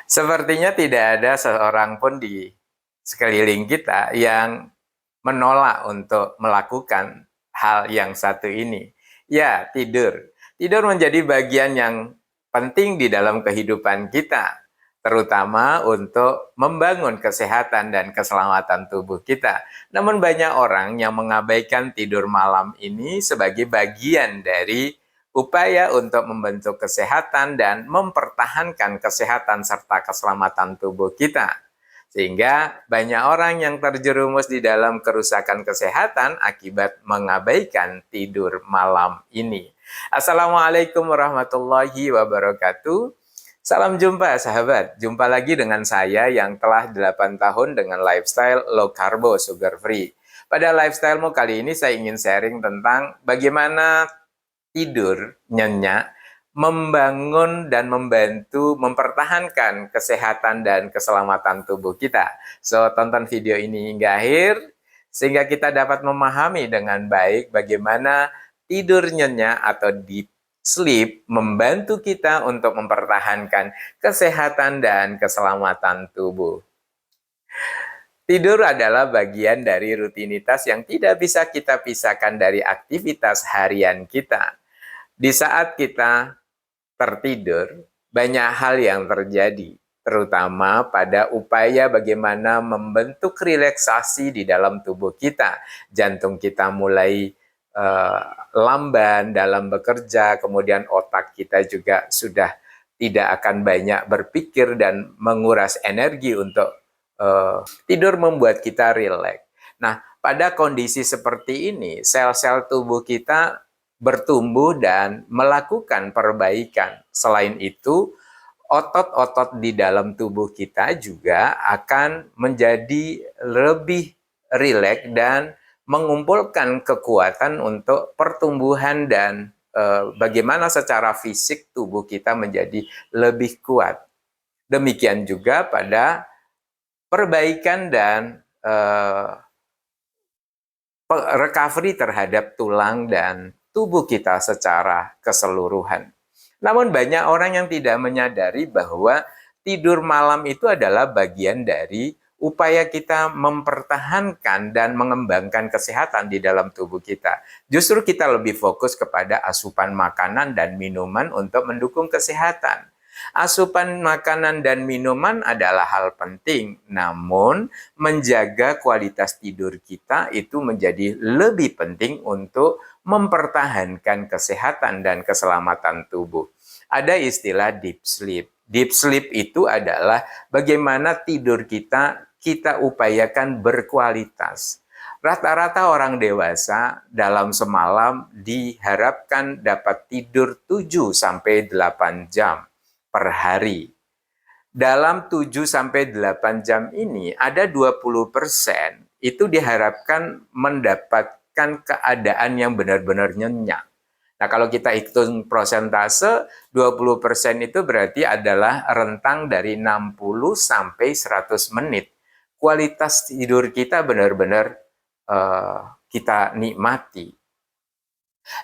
Sepertinya tidak ada seorang pun di sekeliling kita yang menolak untuk melakukan hal yang satu ini. Ya, tidur. Tidur menjadi bagian yang penting di dalam kehidupan kita, terutama untuk membangun kesehatan dan keselamatan tubuh kita. Namun banyak orang yang mengabaikan tidur malam ini sebagai bagian dari upaya untuk membentuk kesehatan dan mempertahankan kesehatan serta keselamatan tubuh kita. Sehingga banyak orang yang terjerumus di dalam kerusakan kesehatan akibat mengabaikan tidur malam ini. Assalamualaikum warahmatullahi wabarakatuh. Salam jumpa sahabat. Jumpa lagi dengan saya yang telah 8 tahun dengan lifestyle low carbo sugar free. Pada lifestylemu kali ini saya ingin sharing tentang bagaimana tidur nyenyak membangun dan membantu mempertahankan kesehatan dan keselamatan tubuh kita. So, tonton video ini hingga akhir sehingga kita dapat memahami dengan baik bagaimana tidur nyenyak atau deep sleep membantu kita untuk mempertahankan kesehatan dan keselamatan tubuh. Tidur adalah bagian dari rutinitas yang tidak bisa kita pisahkan dari aktivitas harian kita. Di saat kita tertidur, banyak hal yang terjadi, terutama pada upaya bagaimana membentuk relaksasi di dalam tubuh kita. Jantung kita mulai lamban dalam bekerja, kemudian otak kita juga sudah tidak akan banyak berpikir dan menguras energi untuk tidur membuat kita rileks. Nah, pada kondisi seperti ini, sel-sel tubuh kita bertumbuh dan melakukan perbaikan. Selain itu, otot-otot di dalam tubuh kita juga akan menjadi lebih rileks dan mengumpulkan kekuatan untuk pertumbuhan dan bagaimana secara fisik tubuh kita menjadi lebih kuat. Demikian juga pada perbaikan dan recovery terhadap tulang dan tubuh kita secara keseluruhan. Namun banyak orang yang tidak menyadari bahwa tidur malam itu adalah bagian dari upaya kita mempertahankan dan mengembangkan kesehatan di dalam tubuh kita. Justru kita lebih fokus kepada asupan makanan dan minuman untuk mendukung kesehatan. Asupan makanan dan minuman adalah hal penting, namun menjaga kualitas tidur kita itu menjadi lebih penting untuk mempertahankan kesehatan dan keselamatan tubuh. Ada istilah deep sleep. Deep sleep itu adalah bagaimana tidur kita upayakan berkualitas. Rata-rata orang dewasa dalam semalam diharapkan dapat tidur 7-8 jam per hari. Dalam 7-8 jam ini ada 20% itu diharapkan mendapatkan keadaan yang benar-benar nyenyak. Nah, kalau kita hitung persentase, 20% itu berarti adalah rentang dari 60-100 menit. Kualitas tidur kita benar-benar kita nikmati.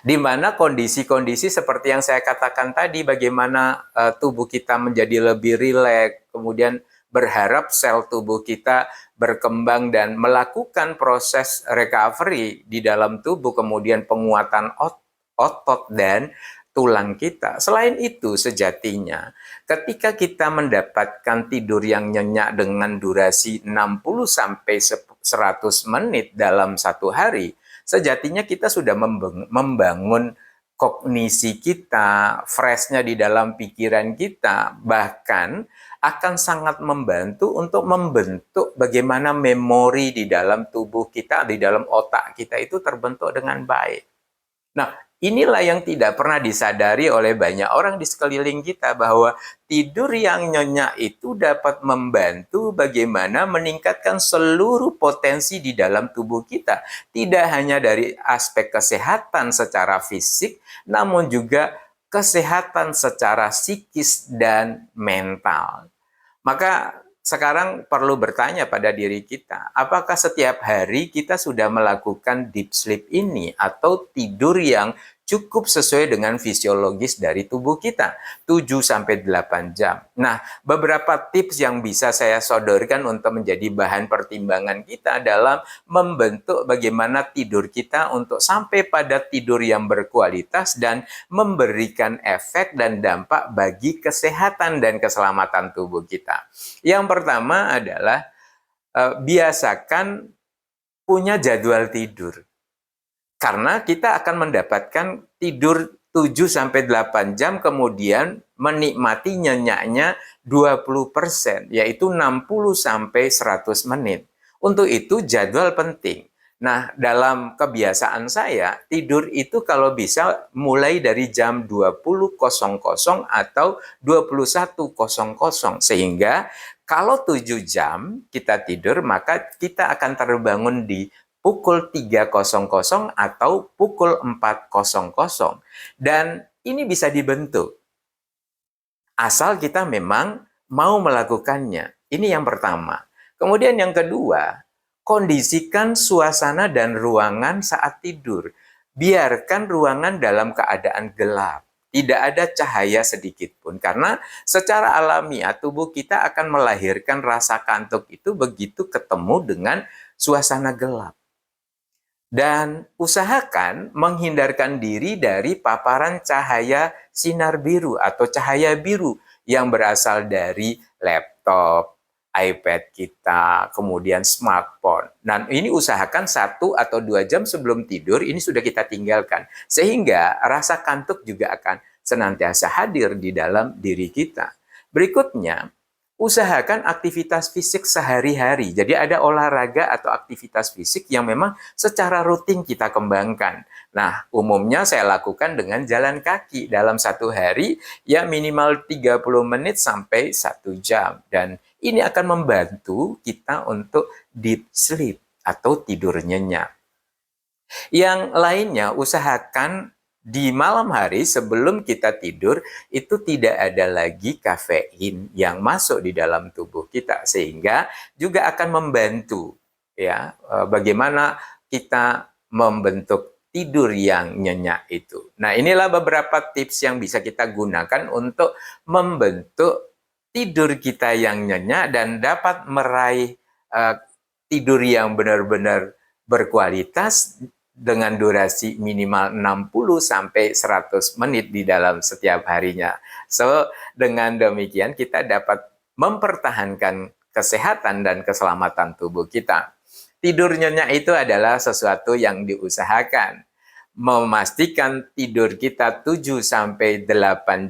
Di mana kondisi-kondisi seperti yang saya katakan tadi, bagaimana tubuh kita menjadi lebih rileks, kemudian berharap sel tubuh kita berkembang dan melakukan proses recovery di dalam tubuh, kemudian penguatan otot dan tulang kita. Selain itu, sejatinya ketika kita mendapatkan tidur yang nyenyak dengan durasi 60-100 menit dalam satu hari, sejatinya kita sudah membangun kognisi kita, freshnya di dalam pikiran kita, bahkan akan sangat membantu untuk membentuk bagaimana memori di dalam tubuh kita, di dalam otak kita itu terbentuk dengan baik. Nah, inilah yang tidak pernah disadari oleh banyak orang di sekeliling kita, bahwa tidur yang nyenyak itu dapat membantu bagaimana meningkatkan seluruh potensi di dalam tubuh kita. Tidak hanya dari aspek kesehatan secara fisik, namun juga kesehatan secara psikis dan mental. Maka sekarang perlu bertanya pada diri kita, apakah setiap hari kita sudah melakukan deep sleep ini atau tidur yang cukup sesuai dengan fisiologis dari tubuh kita, 7-8 jam. Nah, beberapa tips yang bisa saya sodorkan untuk menjadi bahan pertimbangan kita dalam membentuk bagaimana tidur kita untuk sampai pada tidur yang berkualitas dan memberikan efek dan dampak bagi kesehatan dan keselamatan tubuh kita. Yang pertama adalah biasakan punya jadwal tidur. Karena kita akan mendapatkan tidur 7-8 jam, kemudian menikmati nyenyaknya 20%, yaitu 60-100 menit. Untuk itu jadwal penting. Nah, dalam kebiasaan saya, tidur itu kalau bisa mulai dari jam 20.00 atau 21.00. Sehingga kalau 7 jam kita tidur, maka kita akan terbangun di pukul 3.00 atau pukul 4.00. Dan ini bisa dibentuk. Asal kita memang mau melakukannya. Ini yang pertama. Kemudian yang kedua, kondisikan suasana dan ruangan saat tidur. Biarkan ruangan dalam keadaan gelap. Tidak ada cahaya sedikit pun. Karena secara alamiah tubuh kita akan melahirkan rasa kantuk itu begitu ketemu dengan suasana gelap. Dan usahakan menghindarkan diri dari paparan cahaya sinar biru atau cahaya biru yang berasal dari laptop, iPad kita, kemudian smartphone. Dan ini usahakan 1 atau 2 jam sebelum tidur ini sudah kita tinggalkan. Sehingga rasa kantuk juga akan senantiasa hadir di dalam diri kita. Berikutnya, usahakan aktivitas fisik sehari-hari. Jadi ada olahraga atau aktivitas fisik yang memang secara rutin kita kembangkan. Nah, umumnya saya lakukan dengan jalan kaki dalam 1 hari, ya minimal 30 menit sampai 1 jam. Dan ini akan membantu kita untuk deep sleep atau tidur nyenyak. Yang lainnya, usahakan di malam hari sebelum kita tidur itu tidak ada lagi kafein yang masuk di dalam tubuh kita, sehingga juga akan membantu ya bagaimana kita membentuk tidur yang nyenyak itu. Nah, inilah beberapa tips yang bisa kita gunakan untuk membentuk tidur kita yang nyenyak dan dapat meraih tidur yang benar-benar berkualitas dengan durasi minimal 60-100 menit di dalam setiap harinya. So, dengan demikian kita dapat mempertahankan kesehatan dan keselamatan tubuh kita. Tidur nyenyak itu adalah sesuatu yang diusahakan. Memastikan tidur kita 7-8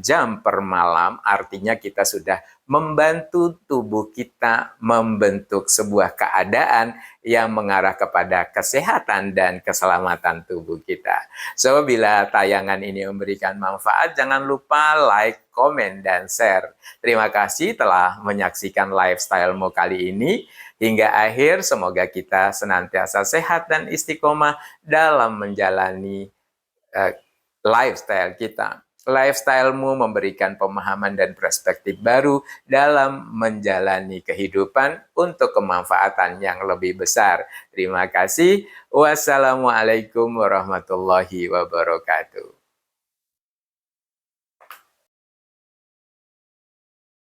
jam per malam, artinya kita sudah membantu tubuh kita membentuk sebuah keadaan yang mengarah kepada kesehatan dan keselamatan tubuh kita. So, bila tayangan ini memberikan manfaat, jangan lupa like, komen, dan share. Terima kasih telah menyaksikan Lifestyle-mu kali ini. Hingga akhir, semoga kita senantiasa sehat dan istiqomah dalam menjalani lifestyle kita. Lifestyle-mu memberikan pemahaman dan perspektif baru dalam menjalani kehidupan untuk kemanfaatan yang lebih besar. Terima kasih. Wassalamualaikum warahmatullahi wabarakatuh.